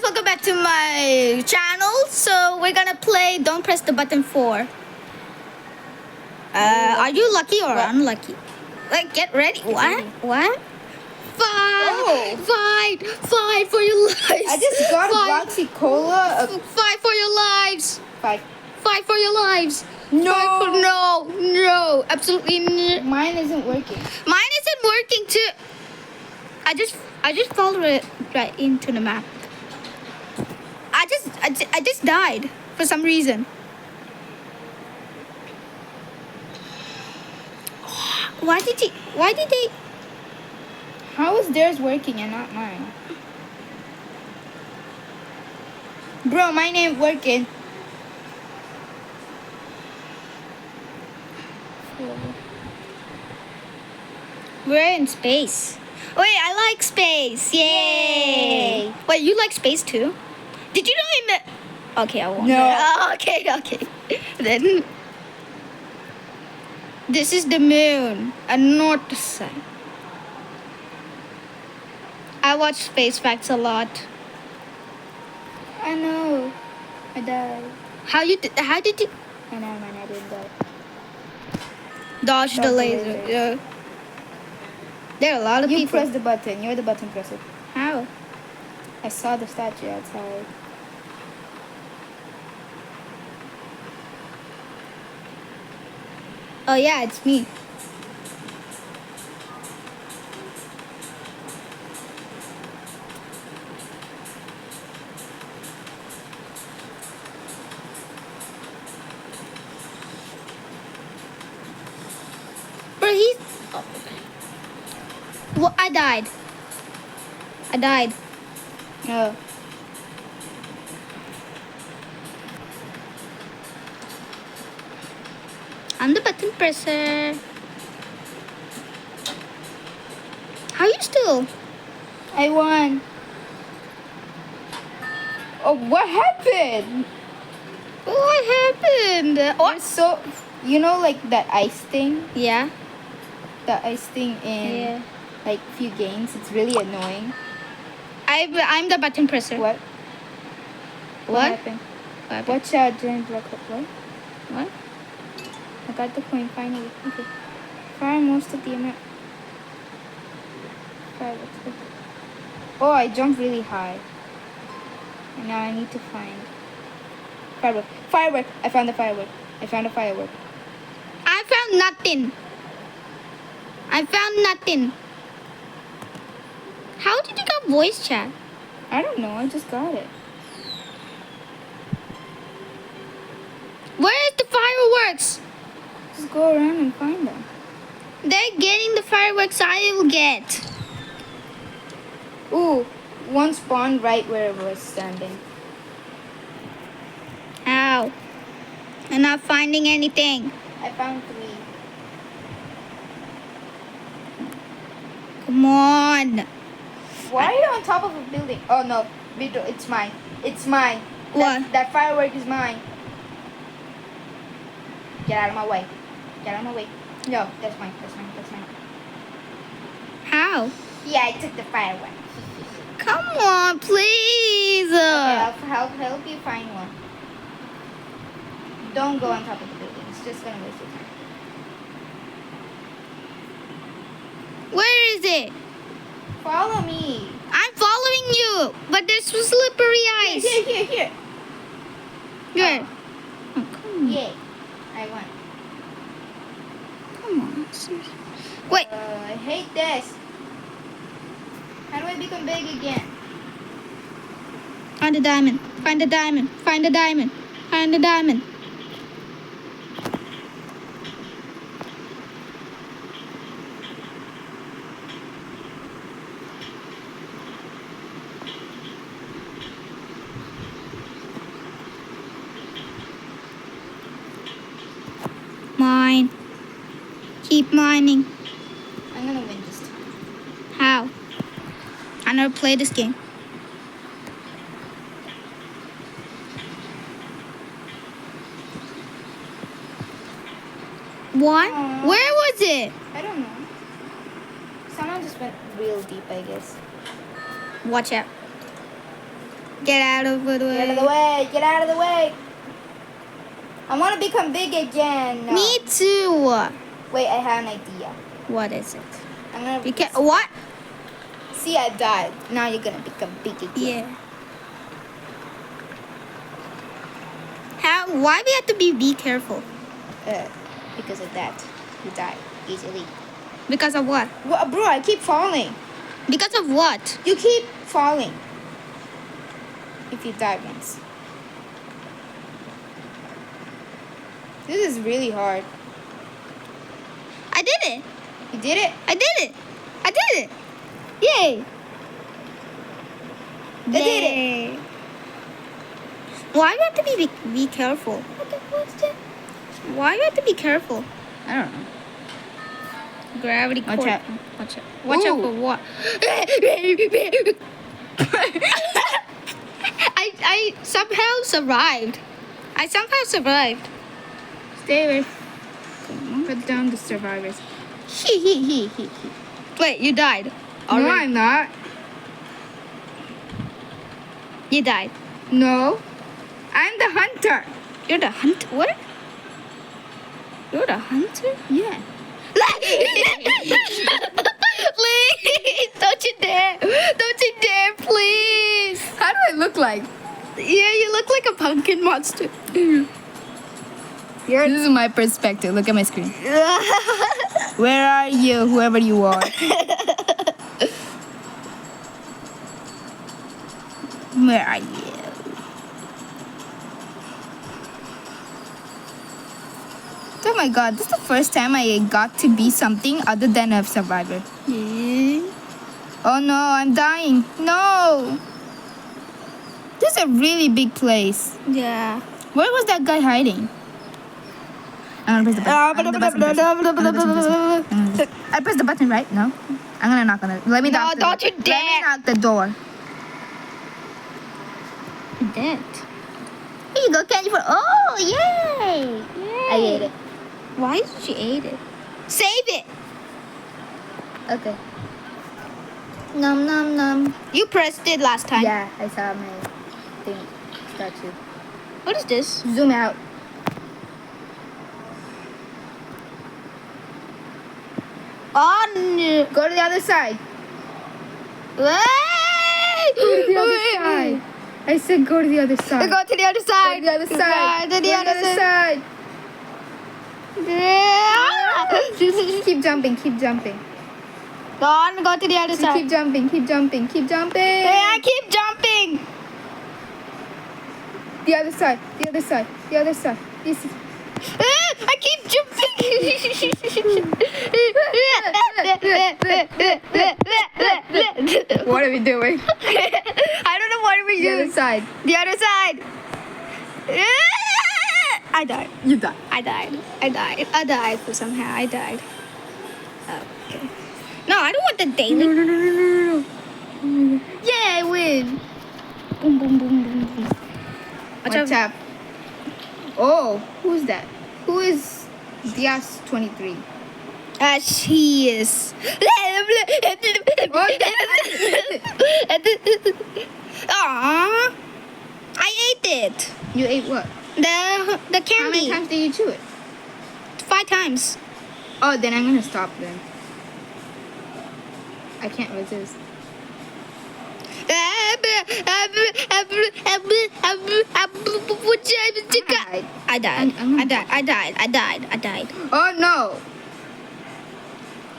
welcome back to my channel. So we're gonna play Don't Press the Button 4. Are you lucky or unlucky? Like, get ready. What? Fight for your lives. I just got a Galaxy Cola. Fight for your lives. Fight for your lives. No. No, absolutely no. Mine isn't working. Mine isn't working too. I just fell right into the map. I just died for some reason. Why did they? How is theirs working and not mine? Bro, mine ain't working. We're in space. Wait, I like space. Yay! Wait, you like space too? Did you know in the... Okay, I won't. No. Oh, okay. Then... This is the moon and not the sun. I watch Space Facts a lot. I know. I died. How did you I know, man, I didn't die. dodge the laser? Yeah. There are a lot of You people. press the button. You're the button presser. How? I saw the statue outside. Oh yeah, it's me. Bro, he's... Oh. Well, I died. No. I'm the button presser. How you still? I won. Oh, what happened? What happened? You're so... You know, like, that ice thing? Yeah. The ice thing in, like, few games. It's really annoying. I'm the button presser. What? What? Happened? What happened? Watch out, giant block. What? What? I got the coin finally. Okay. Fire most of the amount. Fireworks. Okay. Oh, I jumped really high. And now I need to find firework. Firework! I found a firework. I found a firework. I found nothing. How did you get voice chat? I don't know. I just got it. Where is the fireworks? Just go around and find them. They're getting the fireworks I will get. Ooh, one spawned right where it was standing. Ow. I'm not finding anything. I found 3. Come on. Why are you on top of a building? Oh no, Vito, it's mine. It's mine. What? That firework is mine. Get out of my way. Get out of my way. No, that's mine. How? Yeah, I took the firework. Come on, please. Okay, I'll help you find one. Don't go on top of the building. It's just gonna waste your time. Where is it? Follow me. I'm following you, but there's slippery ice. Here. Where? Oh, come on. Yay. I won. Come on. Wait. I hate this. How do I become big again? Find the diamond. Mine. Keep mining. I'm gonna win this time. How? I never played this game. What? Aww. Where was it? I don't know. Someone just went real deep, I guess. Watch out. Get out of the way. Get out of the way. Get out of the way. I want to become big again. No. Me too. Wait, I have an idea. What is it? I'm gonna. What? See, I died. Now you're gonna become big again. Yeah. How? Why we have to be careful? Because of that, you die easily. Because of what? Well, bro, I keep falling. Because of what? You keep falling. If you die once. This is really hard. I did it. You did it? I did it. I did it. Yay. I did it. Why you have to be careful? Why you have to be careful? I don't know. Gravity Watch cord. out. Watch out. Watch out Ooh. for what? I somehow survived. Stay away. Put down the survivors. Wait, you died. No, I'm not. You died. No. I'm the hunter. You're the hunter. What? You're the hunter? Yeah. Please, don't you dare. Don't you dare, please. How do I look like? Yeah, you look like a pumpkin monster. This is my perspective. Look at my screen. Where are you, whoever you are? Where are you? Oh my god, this is the first time I got to be something other than a survivor. Yeah. Oh no, I'm dying. No! This is a really big place. Yeah. Where was that guy hiding? I'm gonna press the button. I pressed the button, right? No? I'm gonna knock on it. Let me knock. No, don't you Let dare. me knock the door. Dead. Here you go, candy for. Oh, yay! I ate it. Why did you eat it? Save it. Okay. Nom nom nom. You pressed it last time. Yeah, I saw my thing statue. What is this? Zoom out. Oh no. Go to the other side. Go Go to the other side. I said go to the other side. Go to the other side. Go to the other side. Go to the other side. side. Keep jumping. Keep jumping. Go on, go to the other side. Keep jumping. Keep jumping. Keep jumping. I keep jumping. The other side. The other side. The other side. This is. I keep jumping. What are we doing? I don't know what we're The other doing. side. The other side. I died. You die. I died somehow. I died. Okay. No, I don't want the daily. No. Yeah, I win. Boom, boom, boom, boom, boom. Watch out. Oh, who's that? Who is Diaz 23? She is. Aww. I ate it. You ate what? The How many candy. times did you chew it? 5 times. Oh, then I'm gonna stop then. I can't resist. I died. Oh no!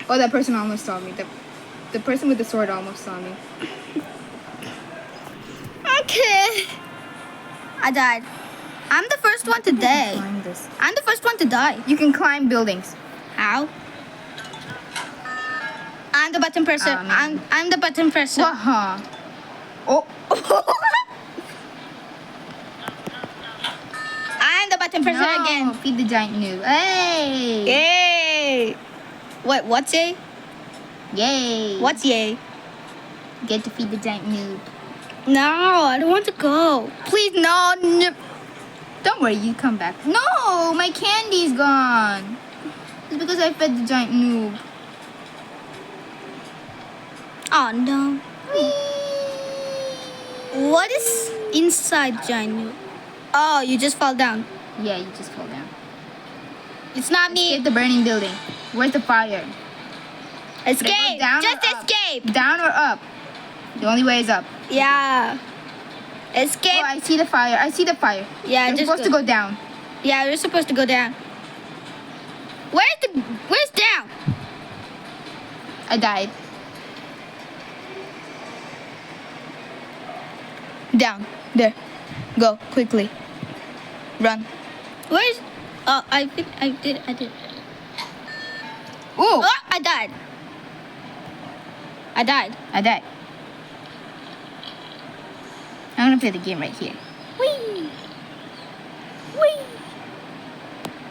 Oh, that person almost saw me. The person with the sword almost saw me. Okay. I died. I'm the first one to die. Climb this. I'm the first one to die. You can climb buildings. How? I'm the button presser. I'm the button presser. Huh? Oh. I'm the button presser No, again. feed the giant noob. Hey! Yay! Wait, what's yay? Yay! What's yay? Get to feed the giant noob. No, I don't want to go. Please, no. Don't worry, you come back. No, my candy's gone. It's because I fed the giant noob. Oh no. What is inside Giant? Oh, you just fall down. Yeah, you just fall down. It's not me. Escape the burning building. Where's the fire? Escape. down Just or up? escape. Down or up? The only way is up. Yeah. Oh, Escape. I see the fire. I see the fire. Yeah, You're just supposed to go down. Yeah, you're supposed to go down. Where's down? I died. Down. There. Go quickly. Run. Where's? Oh, I think I did. Oh, Oh, I died. I died. I'm gonna play the game right here. Whee! Whee!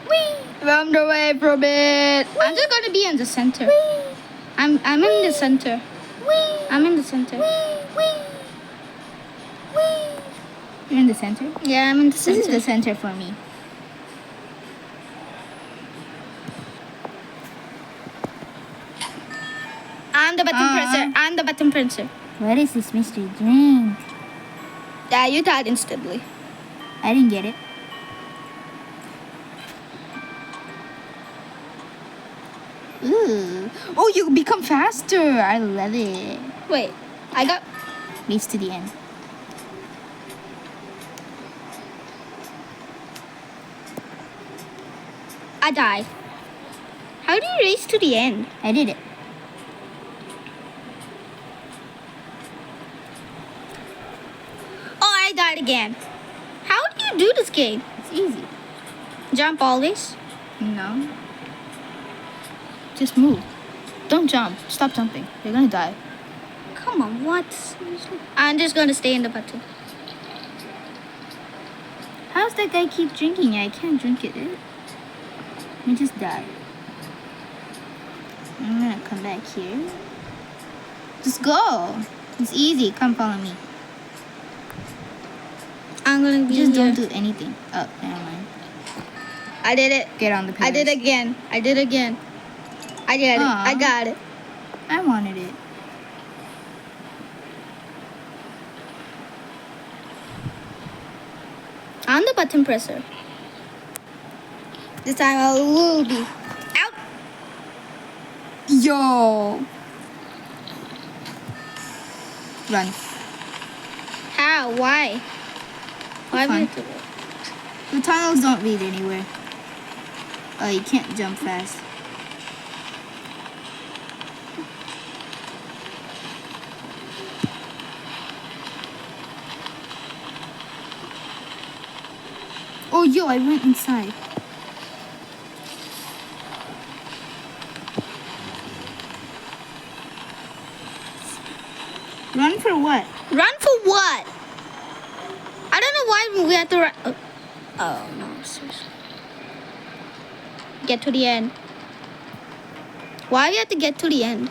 Whee! Run away from it. I'm just gonna be in the center. Whee! I'm in the center. Whee! I'm in the center. Whee! Whee! You're in the center? Yeah, I'm in the This center. is the center for me. I'm the button presser. I'm the button presser. What is this mystery drink? Yeah, you died instantly. I didn't get it. Ooh. Oh, you become faster. I love it. Wait, I got. Race to the end. I died. How do you race to the end? I did it. Oh, I died again. How do you do this game? It's easy. Jump always? No. Just move. Don't jump. Stop jumping. You're gonna die. Come on, what? Seriously? I'm just gonna stay in the button. How's that guy keep drinking? I can't drink it. Let me just die. I'm gonna come back here. Just go. It's easy. Come follow me. I'm gonna be Just here. don't do anything. Oh, never mind. I did it. Get on the pillars. I did again. I did again. I did it. Aw. I got it. I wanted it. I'm the button presser. This time I will be out. Yo. Run. How? Why? Why Fine. would I do it? The tunnels don't lead anywhere. Oh, you can't jump fast. Oh, yo, I went inside. Run for what? Run for what? I don't know why we have to run. Oh no, seriously. Get to the end. Why do you have to get to the end?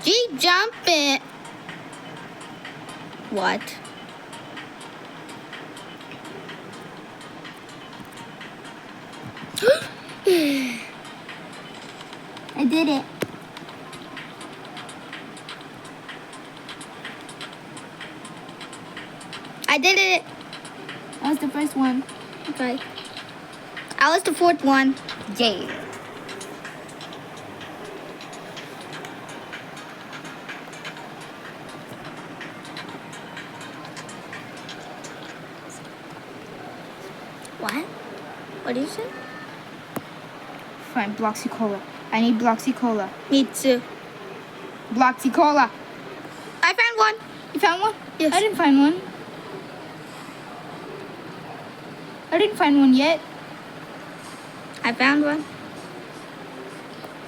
Keep jumping. What? I did it. I did it. That was the first one. Okay. I was the fourth one. Yeah. What? What did you say? Find Bloxy Cola. I need Bloxy Cola. Me too. Bloxy Cola. I found one. You found one? Yes. I didn't find one. I didn't find one yet. I found one.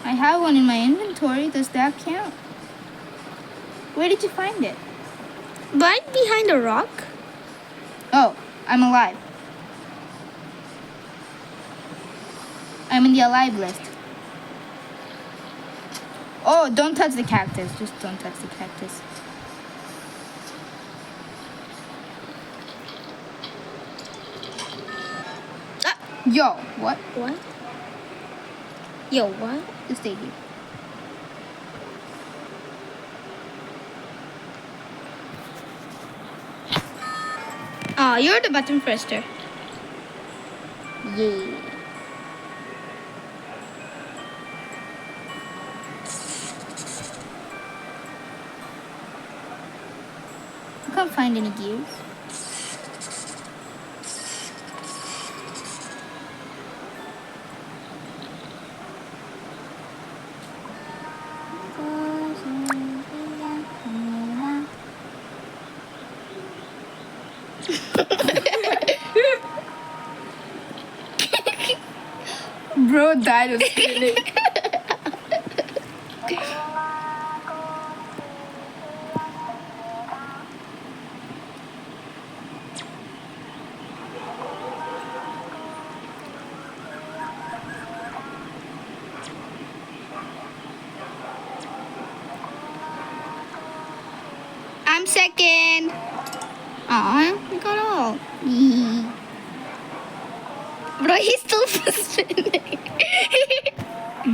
I have one in my inventory. Does that count? Where did you find it? Right behind a rock. Oh, I'm alive. I'm in the alive list. Oh, don't touch the cactus. Just don't touch the cactus. Ah, Yo, what? what? Yo, what? You stay here. Oh, you're the button presser. Yeah. I can't find any gears. Bro died of spinning. I'm second. Aw, we got all. Bro, he's still spinning.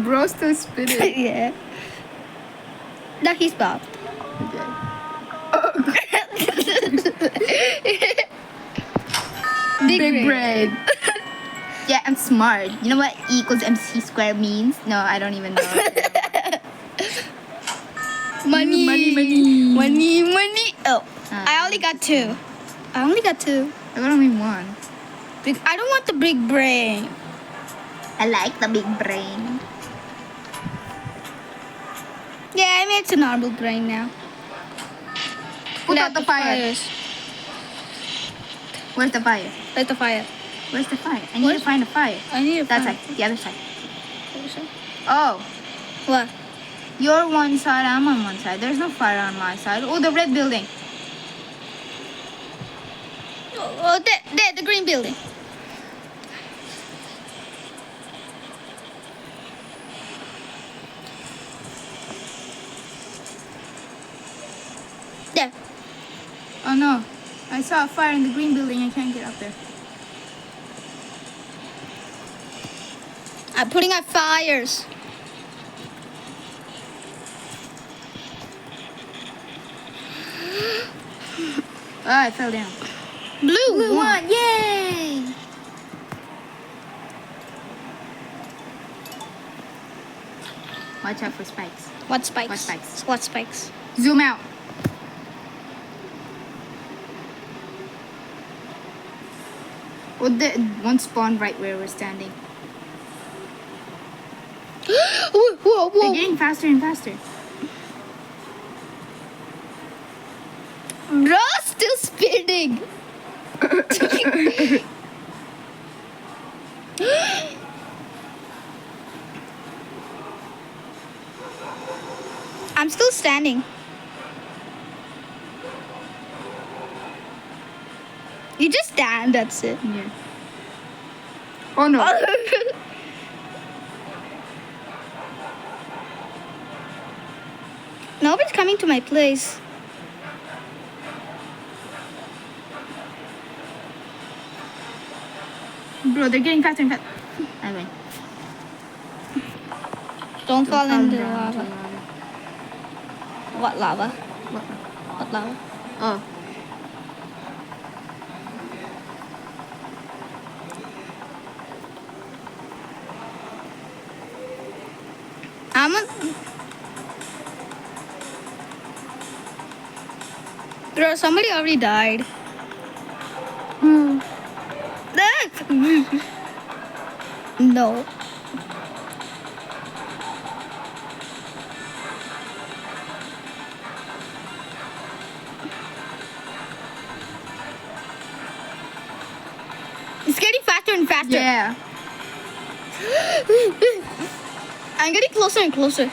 Bro still spinning. Yeah. No, he's Bob. Big brain. Yeah, I'm smart. You know what E equals MC squared means? No, I don't even know. Money. Money, money. Money, money. Oh, I only got two. I only got two. I got only one. I don't want the big brain. I like the big brain. Yeah, I made it a normal brain now. Put Let out the fire. fires. Where's the fire? Let the fire. Where's the fire? I need What? to find the fire. I need a That fire. side. The other side. Oh, What? you're one side, I'm on one side. There's no fire on my side. Oh, the red building. Oh, there, the green building. There. Oh no. I saw a fire in the green building. I can't get up there. I'm putting out fires. Oh, I fell down. Blue One. Yay! Watch out for spikes. What spikes? What spikes? What spikes? Zoom out. Oh, the one spawned right where we're standing. Whoa, whoa, They're whoa. getting faster and faster. Bro, still spinning. I'm still standing. You just stand, that's it. Yeah. Oh no. Nobody's coming to my place. Bro, they're getting faster and faster. I win. Don't fall in the down lava. into What lava? What? What lava? Oh. I'm a... Bro, somebody already died. No. It's getting faster and faster. Yeah. I'm getting closer and closer.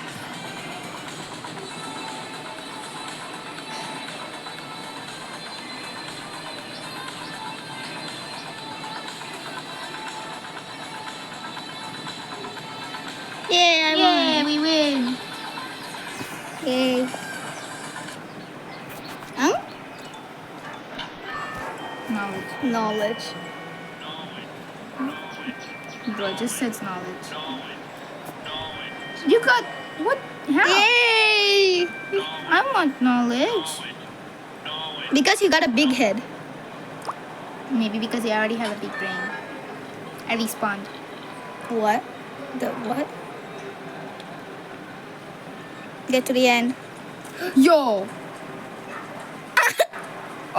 Yeah, I Yeah, won. we win. Yay. Huh? Knowledge. Knowledge. Bro, it just says knowledge. You got what? How? Yay! I want knowledge. Because you got a big head. Maybe because I already have a big brain. I respawned. What? The what? Get to the end. Yo.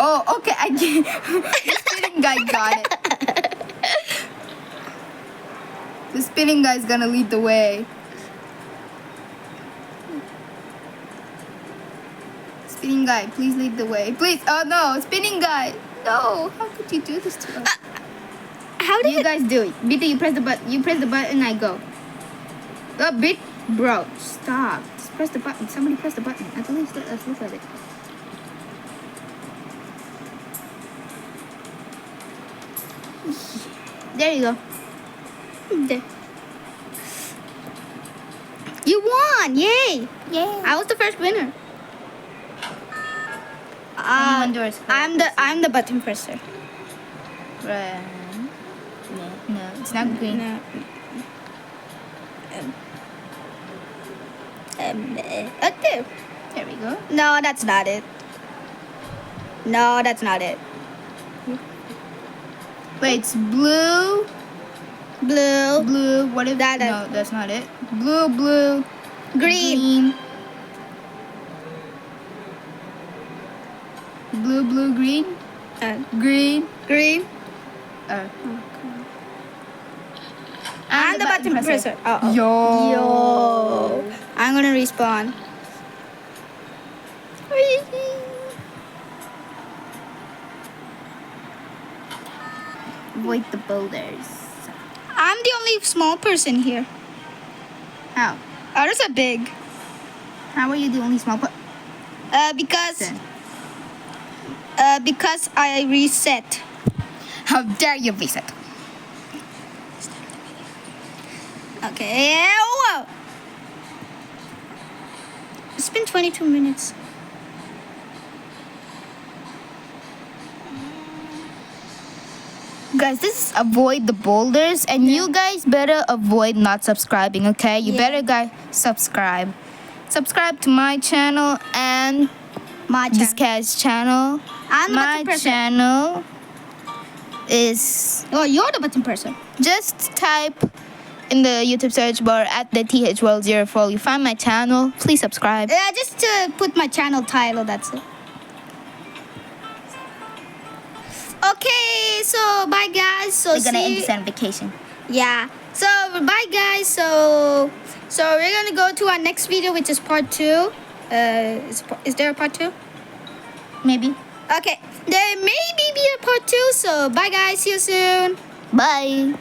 Oh, okay. I get. The spinning guy got it. The spinning guy's gonna lead the way. Spinning guy, please lead the way. Please. Oh no, spinning guy. No, how could you do this to us? How did You guys do it. Bita, you press the button. You press the button, I go. Oh, Bit, bro, stop. Just press the button. Somebody press the button. At least let us look at it. There you go. There. You won! Yay! Yay. I was the first winner. Anyone doors I'm the button presser. Right. No, it's not green. No. Okay. There we go. No, that's not it. No, that's not it. Wait, it's blue. Blue, Blue. What if That- No, that's not it. Blue, blue, green. Blue, blue, green. Green. Green. Uh, I'm the button presser. Uh-oh. Yo. Yo. I'm gonna respawn. Avoid the boulders. I'm the only small person here. How? Others are big. How are you the only small person? Because I reset. How dare you reset? Okay. Whoa. It's been 22 minutes. Guys, this is avoid the boulders, and you guys better avoid not subscribing, okay? You Yeah. better, guys, subscribe. Subscribe to my channel and My this channel. guy's channel. I'm the My button presser. channel is Oh, you're the button presser. just type in the YouTube search bar at the THWorld04. You find my channel. Please subscribe. Yeah, just to put my channel title, that's it. Okay, so bye guys. So We're gonna end see. this on vacation. Yeah. So bye guys. So we're gonna go to our next video, which is part 2. Is there a part 2? Maybe. Okay. There may be a part 2. So bye guys. See you soon. Bye.